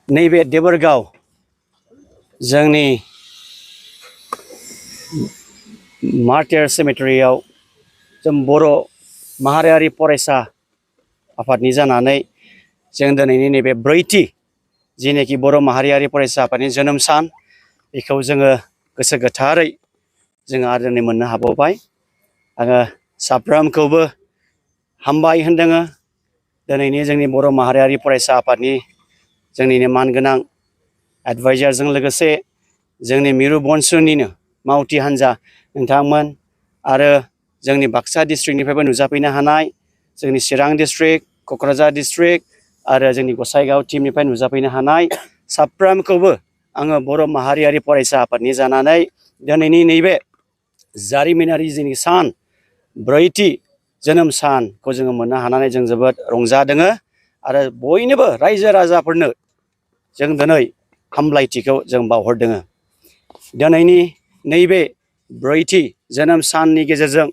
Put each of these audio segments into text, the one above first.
नैबे देबरगाव जोंनि मार्टियार सेमेटेरियाव जों बर' माहारियारि फरायसा आफादनि जानानै जों दिनैनि नैबे ब्रैथि जिनेखि बर' माहारियारि फरायसा आफादनि जोनोम सान बेखौ जोङो गोसो गोथारै जोङो आरो दिनै मोननो हाबावबाय। आङो साफ्रोमखौबो हामबाय होनदोङो दिनैनि जोंनि बर' माहारियारि फरायसा आफादनि जोंनिनो मानगोनां एडभाइजारजों लोगोसे जोंनि मिरु बंस'निनो मावथि हान्जा नोंथांमोन आरो जोंनि बाक्सा डिस्ट्रिक्टनिफ्रायबो नुजाफैनो हानाय जोंनि चिरां डिस्ट्रिक्ट क'क्राझार डिस्ट्रिक्ट आरो जोंनि गसाइगाव टीमनिफ्राय नुजाफैनो हानाय साफ्रोमखौबो आङो बर' माहारियारि फरायसा आफादनि जानानै दिनैनि नैबे जारिमिनारि जोंनि सान ब्रैथि जोनोम सानखौ जोङो मोननो हानानै जों जोबोद रंजादोङो आरो बयनोबो रायजो राजाफोरनो जों दिनै हामलायथिखौ जों बावहरदोङो। दिनैनि नैबे ब्रैथि जोनोम साननि गेजेरजों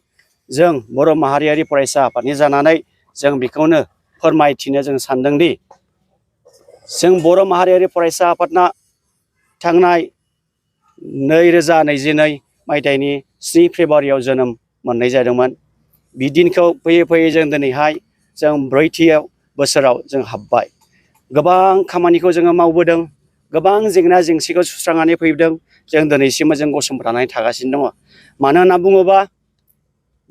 जों बर' माहारियारि फरायसा आफादनि जानानै जों बेखौनो फोरमायथिनो जों सानदोंदि जों बर' माहारियारि फरायसा आफादना थांनाय 2022 मायथाइनि 7 फेब्रुवारियाव जोनोम मोननाय जादोंमोन। बि दिनखौ फैयै फैयै जों दिनैहाय जों ब्रैथियाव बोसोराव जों हाबबाय। गोबां खामानिखौ जोङो मावबोदों, गोबां जेंना जेंसिखौ सुस्रांनानै फैदों। जों दिनैसिमबो जों गसंथानानै थागासिनो दङ। मानो होनना बुङोबा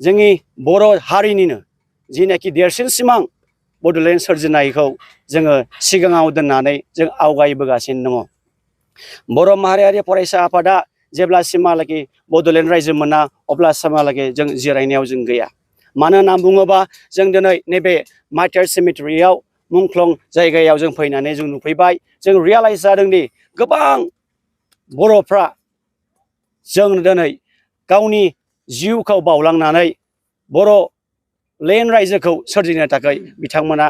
जोंनि बर' हारिनिनो जिनाखि देरसिन सिमां बड'लेण्ड सोरजिनायखौ जोङो सिगाङाव दोननानै जों आवगायबोगासिनो दङ। बर' माहारियारि फरायसा आफादा जेब्लासिमहालागि बड'लेण्ड रायजो मोना अब्लासिमहालागि जों जिरायनायाव जों गैया। मानो होनना बुङोबा जों दिनै नैबे मार्टियार सेमेटेरियाव मुंख्लं जायगायाव जों फैनानै जों नुफैबाय। जों रियालाइज जादोंदि गोबां बर'फ्रा जों दिनै गावनि जिउखौ बावलांनानै बर'लेण्ड रायजोखौ सोरजिनो थाखाय बिथांमोना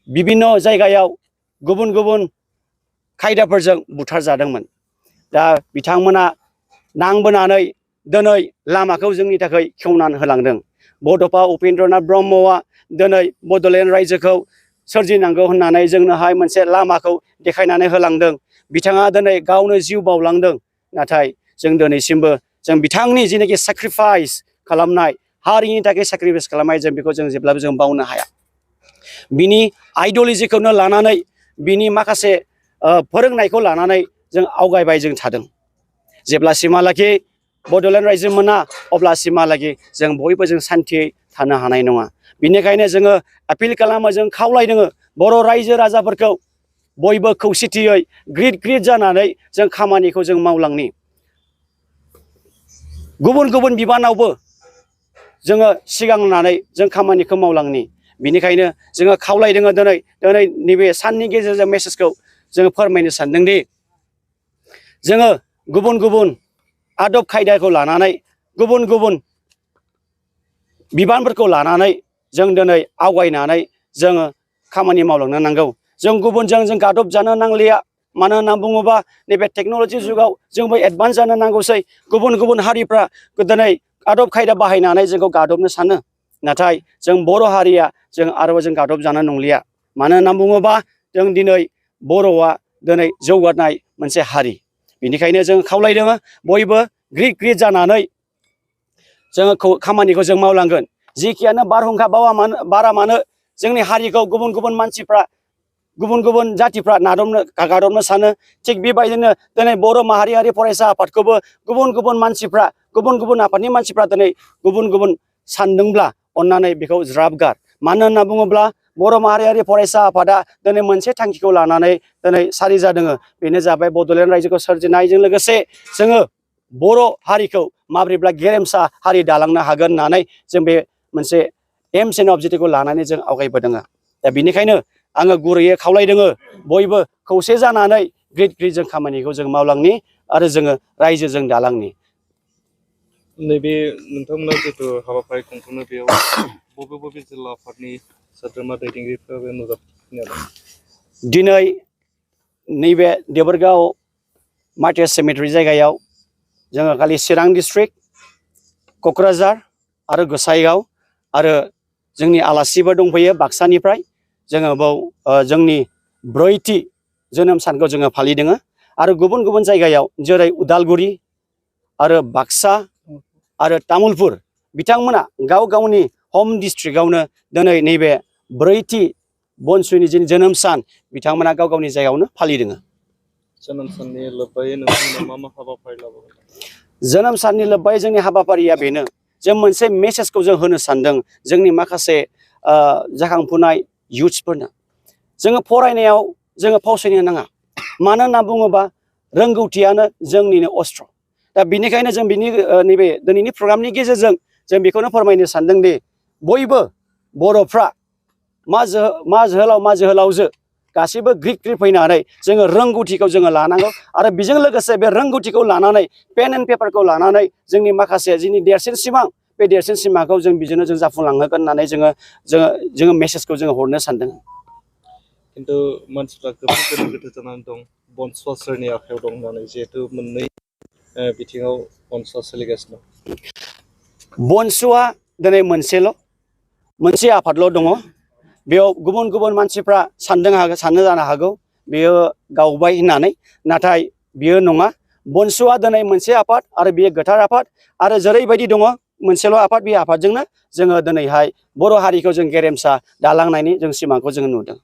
बिभिन्न जायगायाव गुबुन गुबुन खायदाफोरजों बुथारजादोंमोन। दा बिथांमोना नांबोनानै दिनै लामाखौ जोंनि थाखाय खेवनानै होलांदों। बड'फा उपेन्द्रनाथ ब्रह्मआ दिनै बड'लेण्ड रायजोखौ सोरजिनांगौ होननानै जोंनोहाय मोनसे लामाखौ देखायनानै होलांदों। बिथाङा दिनै गावनो जिउ बावलांदों। नाथाय जों दिनैसिमबो जों बिथांनि जिनाखि सेक्रिफाइस खालामनाय हारिनि थाखाय सेक्रिफाइस खालामनाय जों बेखौ जों जेब्लाबो जों बावनो हाया। बिनि आइडिय'लजिखौनो लानानै बिनि माखासे फोरोंनायखौ लानानै जों आवगायबाय जों थादों। जेब्लासिमहालागि बड'लेण्ड रायजो मोना अब्लासिमहालागि जों बयबो जों सान्थियै थानो हानाय नङा। बिनिखायनो जोङो आपिल खालामो, जों खावलायदोङो बर' रायजो राजाफोरखौ बयबो खौसेथियै ग्रिद ग्रिद जानानै जों खामानिखौ जों मावलांनि। गुबुन गुबुन बिबानावबो जोङो सिगांनानै जों खामानिखौ मावलांनि। बिनिखायनो जोङो खावलायदोङो दिनै नैबे साननि गेजेरजों मेसेजखौ जोङो फोरमायनो सानदोंदि जोङो गुबुन गुबुन आदब खायदाखौ लानानै गुबुन गुबुन बिबानफोरखौ लानानै जों दिनै आवगायनानै जोङो खामानि मावलांनो नांगौ। जों गुबुनजों जों गादबजानो नांलिया। मानो होनना बुङोबा नैबे टेक्न'लजि जुगाव जोंबो एडभान्स जानो नांगौसै। गुबुन गुबुन हारिफ्रा दिनै आदब खायदा बाहायनानै जोंखौ गादबनो सानो। नाथाय जों बर' हारिया जों आरोबाव जों गादबजानो नंलिया। मानो होनना बुङोबा जों दिनै बर'आ दिनै जौगानाय मोनसे हारि। बिनिखायनो जों खावलायदों बयबो ग्रिद ग्रिद जानानै जोङो खामानिखौ जों मावलांगोन। जिखियानो बारहुंखा बारा मानो जोंनि हारिखौ गुबुन गुबुन मानसिफ्रा गुबुन गुबुन जातिफ्रा गादबनो सानो। थिग बेबायदिनो दिनै बर' माहारियारि फरायसा आफादखौबो गुबुन गुबुन मानसिफ्रा गुबुन गुबुन आफादनि मानसिफ्रा दिनै गुबुन गुबुन सानदोंब्ला अन्नानै बेखौ ज्राब गार। मानो होनना बुङोब्ला बर' माहारियारि फरायसा आफादा दिनै मोनसे थांखिखौ लानानै दिनै सारि जादों। बेनो जाबाय बड'लेण्ड रायजोखौ सोरजिनायजों लोगोसे जोङो बर' हारिखौ माबोरैब्ला गेरेमसा हारि दालांनो हागोन होननानै जों बे मोनसे एम्स एन्ड अबजेक्टिभखौ लानानै जों आवगायबोदों। दा बिनिखायनो आङो गुरैयै खावलायदों बयबो खौसे जानानै ग्रिद ग्रिद जों खामानिखौ जों मावलांनि आरो जोङो रायजोजों दालांनि। नैबे नोंथांमोना जिथु हाबाफारि खुंफुङो बेयाव बबे बबे जिल्ला आफादनि सोद्रोमा दैदेनगिरिफ्रा बे नुजाथिफैनो हादों? दिनै नैबे देबरगाव मार्टियार सेमेटेरि जायगायाव जोङो खालि चिरां डिस्ट्रिक्ट, क'क्राझार आरो गसाइगाव आरो जोंनि आलासिबो दंफैयो बाक्सानिफ्राय। जोङो बाव जोंनि ब्रैथि जोनोम सानखौ जोङो फालिदों आरो गुबुन गुबुन जायगायाव जेरै उदालगुरि आरो बाक्सा आरो तामुलपुर बिथांमोना गाव गावनि हम डिस्ट्रिक्टआवनो दिनै नैबे ब्रैथि बनसुनि जोनोम सान बिथांमोना गाव गावनि जायगायावनो फालिदों जोनोम साननि लोब्बायै नोंथांमोना मा मा हाबाफारि लाबोगोन जोनोम साननि लोब्बायै जोंनि हाबाफारिया बेनो जों मोनसे मेसेजखौ जों होनो सानदों जोंनि माखासे जाखांफुनाय युथ्सफोरनो जोङो फरायनायाव जोङो फावसायनो नाङा मानो होनना बुङोबा रोंगौथियानो जोंनिनो अस्त्र दा बिनिखायनो जों बिनि नैबे दिनैनि प्रग्रामनि गेजेरजों जों बेखौनो फोरमायनो सानदों दि बयबो बर'फ्रा मा जोहोलाव मा जोहोलावजो गासैबो ग्रिक ग्रिक फैनानै जोङो रोंगौथिखौ जोङो लानांगौ आरो बेजों लोगोसे बे रोंगौथिखौ लानानै पेन एन्ड पेपारखौ लानानै जोंनि माखासे जोंनि देरसिन सिमां बे देरसिन सिमांखौ जों बिजोंनो जों जाफुंलांहोगोन होननानै जोङो मेसेजखौ जोङो हरनो सानदों खिन्थु मानसिफ्रा गोबां गोनो गोथो जानानै दं बनसुआ सोरनि आखायाव दं होननानै जिहेतु मोननै बिथिङाव बनसुआ सोलिगासिनो बनसुआ दिनै मोनसे आफादल' दङ बेयाव गुबुन गुबुन मानसिफ्रा साननो जानो हागौ बेयो गावबाय होननानै नाथाय बियो नङा बनसुआ दिनै मोनसे आफाद आरो बेयो गोथार आफाद आरो जेरैबायदि दङ मोनसेल' आफाद बे आफादजोंनो जोङो दिनैहाय बर' हारिखौ जों गेरेमसा दालांनायनि जों सिमांखौ जोङो नुदों